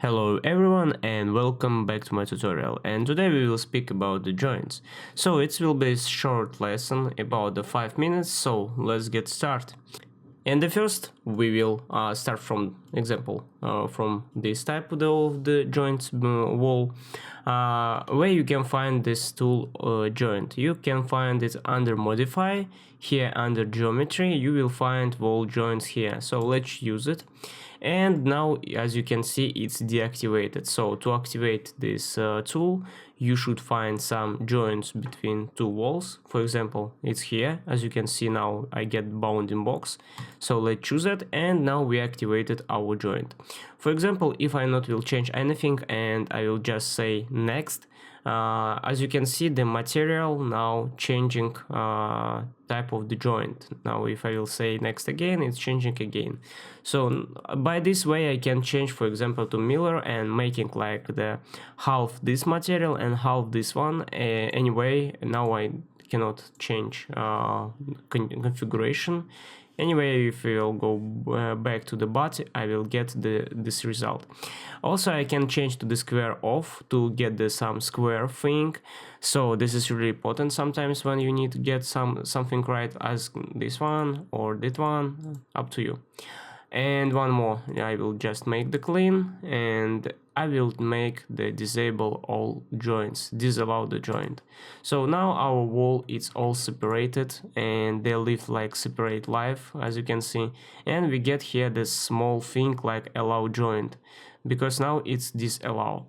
Hello everyone and welcome back to my tutorial, and today we will speak about the joints. So it will be a short lesson about the 5 minutes, so let's get started. And the first we will start from example from this type of the joints wall, where you can find this tool joint. You can find it under modify. Here under geometry you will find wall joints here, so let's use it. And now, as you can see, it's deactivated. So to activate this tool, you should find some joints between two walls. For example, it's here. As you can see now, I get bounding box. So let's choose it, and now we activated our joint. For example, if I not will change anything and I will just say next, as you can see, the material now changing type of the joint. Now if I will say next again, it's changing again. So by this way I can change, for example, to Miller and making like the half this material and half this one. Anyway, now I cannot change configuration. Anyway, if we will go back to the body, I will get this result. Also, I can change to the square off to get some square thing. So this is really important sometimes when you need to get something right, as this one or that one, up to you. And one more, I will just make the clean, and I will make the disable all joints, disallow the joint. So now our wall is all separated and they live like separate life, as you can see. And we get here this small thing like allow joint, because now it's disallow.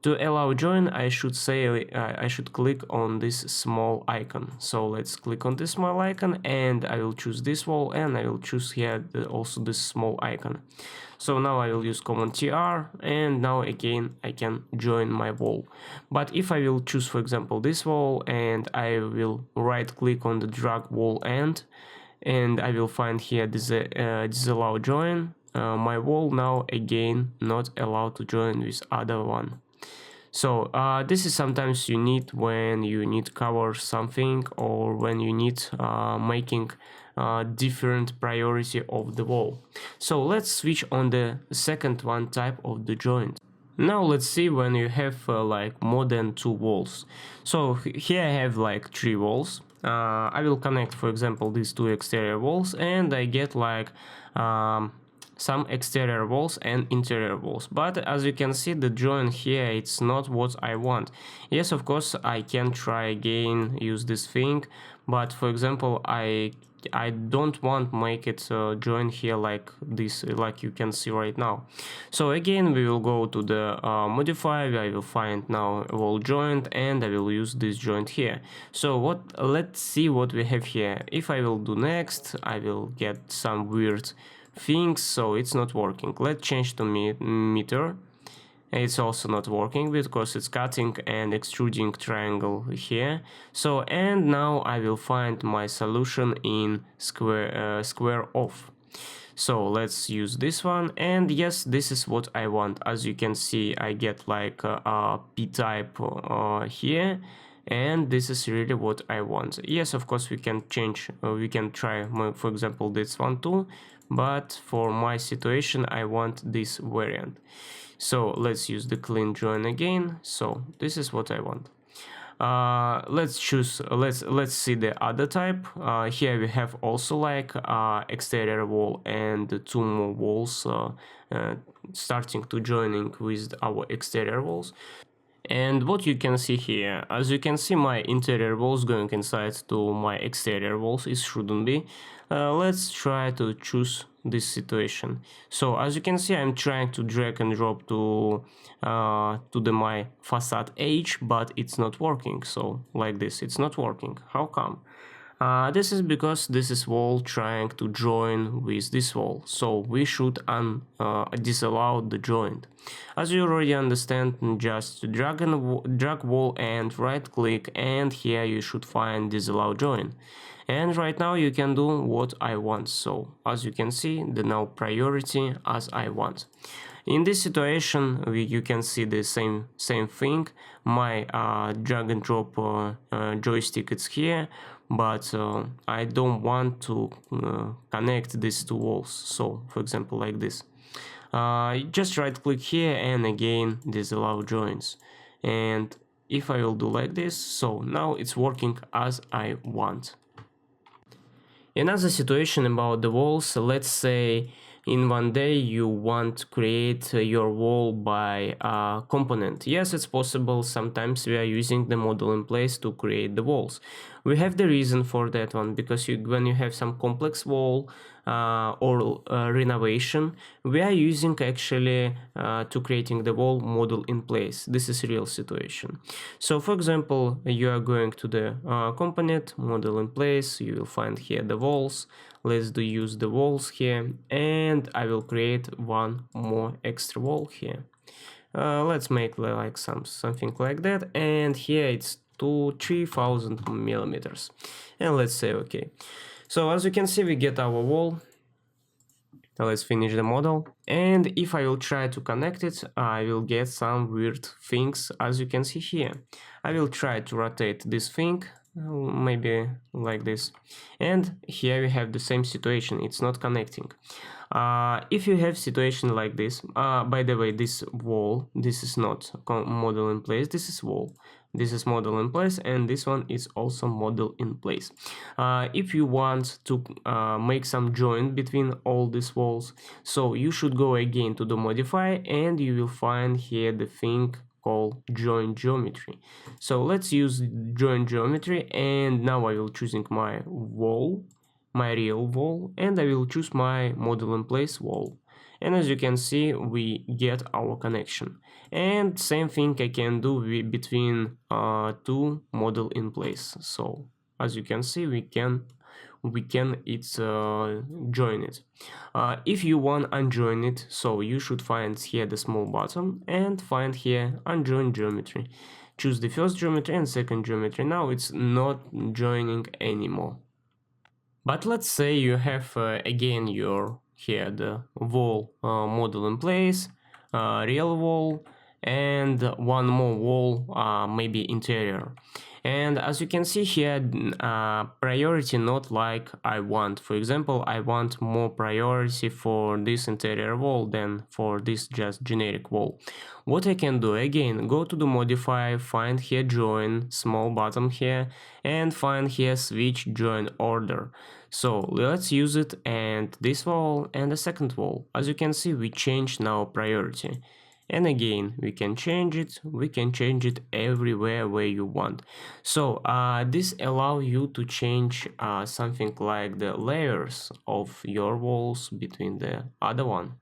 To allow join, I should say I should click on this small icon. So let's click on this small icon, and I will choose this wall, and I will choose here also this small icon. So now I will use Command TR, and now again I can join my wall. But if I will choose, for example, this wall, and I will right click on the drag wall end, and I will find here this disallow join, my wall now again not allowed to join with other one. So this is sometimes you need when you need cover something, or when you need making different priority of the wall. So let's switch on the second one type of the joint. Now let's see when you have like more than two walls. So here I have like three walls. I will connect, for example, these two exterior walls, and I get like some exterior walls and interior walls. But as you can see, the joint here, it's not what I want. Yes, of course I can try again, use this thing, but for example I don't want make it join here like this, like you can see right now. So again we will go to the modify. I will find now wall joint, and I will use this joint here. So let's see what we have here. If I will do next, I will get some weird things, so it's not working. Let's change to meter. It's also not working because it's cutting and extruding triangle here. So, and now I will find my solution in square off. So let's use this one, and yes, this is what I want. As you can see, I get like a p-type here, and this is really what I want. Yes, of course we can change, we can try, for example, this one too, but for my situation I want this variant. So let's use the clean join again. So this is what I want. Let's choose, let's see the other type. Here we have also like exterior wall and two more walls starting to joining with our exterior walls. And what you can see here, as you can see, my interior walls going inside to my exterior walls, it shouldn't be. Let's try to choose this situation. So as you can see, I'm trying to drag and drop to my facade edge, but it's not working. So like this, it's not working. How come? This is because this is wall trying to join with this wall, so we should disallow the joint. As you already understand, just drag wall and right click, and here you should find disallow join. And right now you can do what I want. So as you can see, the now priority as I want. In this situation, you can see the same thing. My drag and drop joystick is here, but I don't want to connect these two walls. So for example, like this. Just right click here and again disallow joins. And if I will do like this, so now it's working as I want. Another situation about the walls, let's say in one day you want to create your wall by a component. Yes, it's possible. Sometimes we are using the model in place to create the walls. We have the reason for that one, because when you have some complex wall or renovation, we are using actually to creating the wall model in place. This is a real situation. So for example, you are going to the component model in place, you will find here the walls. Let's use the walls here, and I will create one more extra wall here. Let's make like something like that, and here it's 3000 millimeters, and let's say okay. So as you can see, we get our wall. Let's finish the model, and if I will try to connect it, I will get some weird things. As you can see here, I will try to rotate this thing, maybe like this, and here we have the same situation, it's not connecting. If you have situation like this, by the way, this wall, this is not model in place, this is wall. This is model in place, and this one is also model in place. If you want to make some joint between all these walls, so you should go again to the modify, and you will find here the thing called joint geometry. So let's use joint geometry, and now I will choosing my wall, my real wall, and I will choose my model in place wall. And as you can see, we get our connection. And same thing I can do between two model in place. So as you can see, we can join it. If you want unjoin it, so you should find here the small button and find here unjoin geometry. Choose the first geometry and second geometry. Now it's not joining anymore. But let's say you have again your here the wall model in place, real wall, and one more wall, maybe interior. And as you can see here, priority not like I want. For example, I want more priority for this interior wall than for this just generic wall. What I can do, again, go to the modify, find here join, small button here, and find here switch join order. So let's use it, and this wall and the second wall. As you can see, we changed now priority. And again, we can change it everywhere where you want. So this allows you to change something like the layers of your walls between the other one.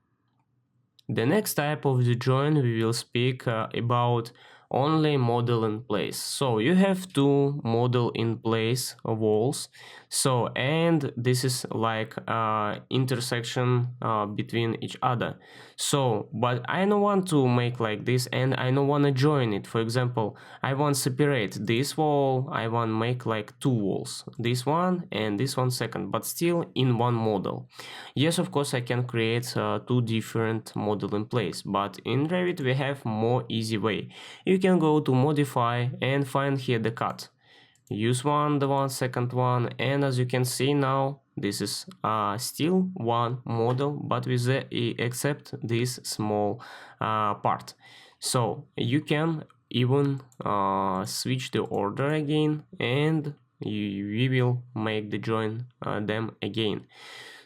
The next type of the join we will speak about only model in place. So you have two model in place walls. So and this is like intersection between each other. So but I don't want to make like this, and I don't want to join it. For example, I want to separate this wall, I want to make like two walls, this one and this one second, but still in one model. Yes, of course I can create two different model in place, but in Revit we have more easy way. You can go to modify and find here the cut. Use the second one, and as you can see now, this is still one model, but with except this small part. So you can even switch the order again, and we will make the join them again.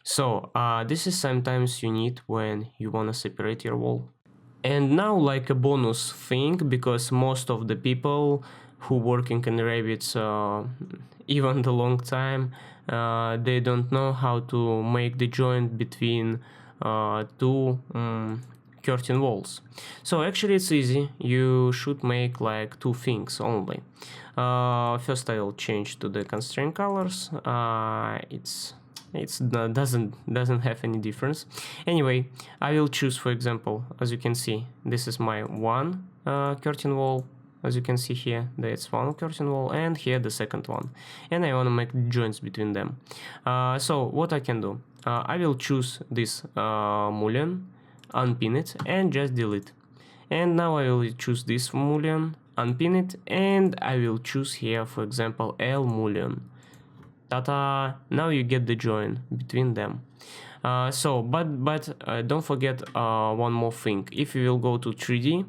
So this is sometimes you need when you want to separate your wall. And now, like a bonus thing, because most of the people who working in Revit even the long time, they don't know how to make the joint between two curtain walls. So actually it's easy. You should make like two things only. First I will change to the constraint colors. It doesn't have any difference. Anyway, I will choose, for example, as you can see, this is my one curtain wall. As you can see here, that's one curtain wall, and here the second one, and I want to make joints between them. So what I can do, I will choose this mullion, unpin it, and just delete. And now I will choose this mullion, unpin it, and I will choose here, for example, L mullion. Ta-da! Now you get the join between them. But don't forget one more thing. If you will go to 3D,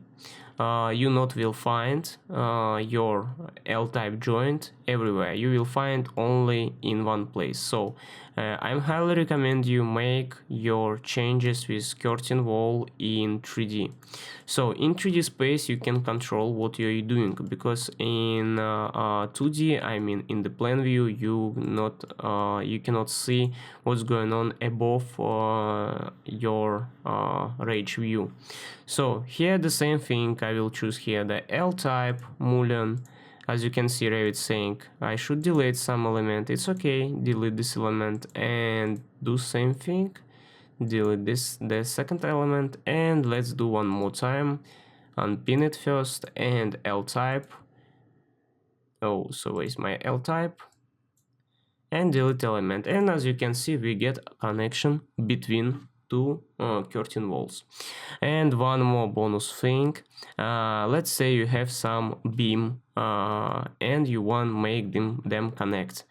you not will find your L-type joint everywhere. You will find only in one place. So I highly recommend you make your changes with curtain wall in 3D. So in 3D space you can control what you're doing, because in 2D, I mean in the plan view, you cannot see what's going on above your range view. So here the same thing, I will choose here the L-type mullion. As you can see, Revit saying I should delete some element. It's okay, delete this element and do same thing. Delete the second element, and let's do one more time. Unpin it first and L-type. Oh, so where's my L-type? And delete element. And as you can see, we get a connection between two curtain walls. And one more bonus thing, let's say you have some beam and you want to make them connect.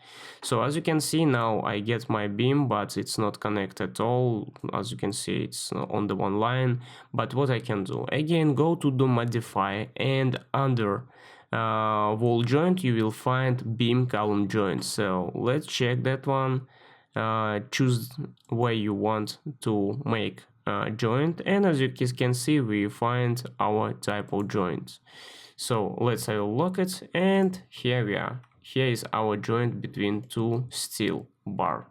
So as you can see, now I get my beam, but it's not connected at all. As you can see, it's on the one line. But what I can do, again, go to the modify, and under wall joint you will find beam column joint. So let's check that one. Choose where you want to make a joint, and as you can see, we find our type of joint. So let's have a look at it, and here we are. Here is our joint between two steel bar.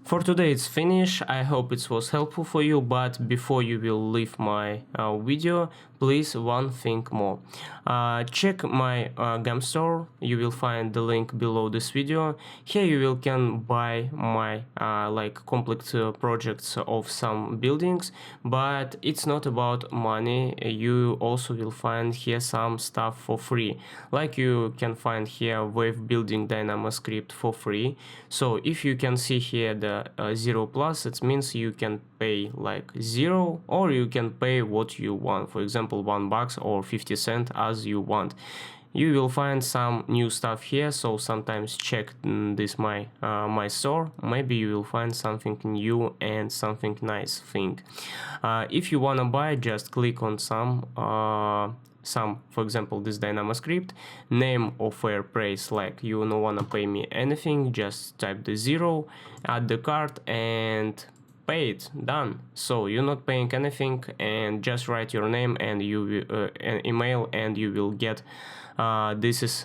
For today it's finished. I hope it was helpful for you, but before you will leave my video, please one thing more. Check my GAM store. You will find the link below this video. Here you will can buy my like complete projects of some buildings, but it's not about money. You also will find here some stuff for free. Like you can find here wave building Dynamo script for free. So if you can see here the 0 plus, it means you can pay like 0, or you can pay what you want, for example $1 or 50 cents as you want. You will find some new stuff here, so sometimes check this my store. Maybe you will find something new and something nice thing. If you wanna buy, just click on some, for example this Dynamo script, name of fair price, like you don't wanna pay me anything, just type the 0, add the card and pay it, done. So you're not paying anything, and just write your name and you an email, and you will get this is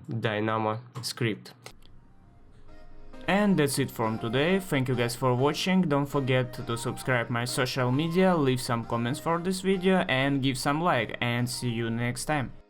Dynamo script. And that's it from today. Thank you guys for watching. Don't forget to subscribe my social media, leave some comments for this video and give some like, and see you next time.